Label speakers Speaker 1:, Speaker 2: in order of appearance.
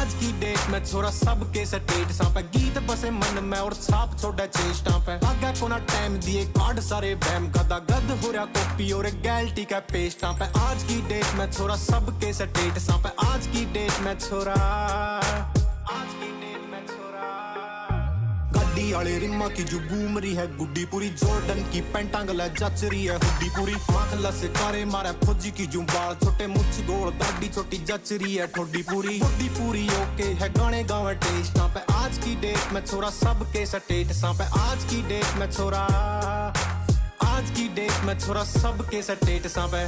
Speaker 1: आज की डेट में छोरा सबके स्टेटसां पे गीत बसे मन में और छाप छोड़ा चेष्टा पे आगे कोना टाइम दिए कार्ड सारे बैम गदा गद हो रहा कॉपी और गैलटी का पेस्टा पे आज की डेट में छोरा सबके स्टेटसां पे आज की डेट में छोरा गड्डी वाले रिम्मा की जो घूम रही है गुड्डी पूरी जॉर्डन की पैंटा गला जच रही है हुड्डी पूरी आंख लसे कारे मारा फौजी की जो बाल छोटे मुछ गोल दाढ़ी छोटी जच रही है ठोडी पूरी ओके है गाने गावे टेस्टा पे आज की डेट में छोरा सबके स्टेटसां पे आज की डेट में छोरा सबके स्टेटसां पे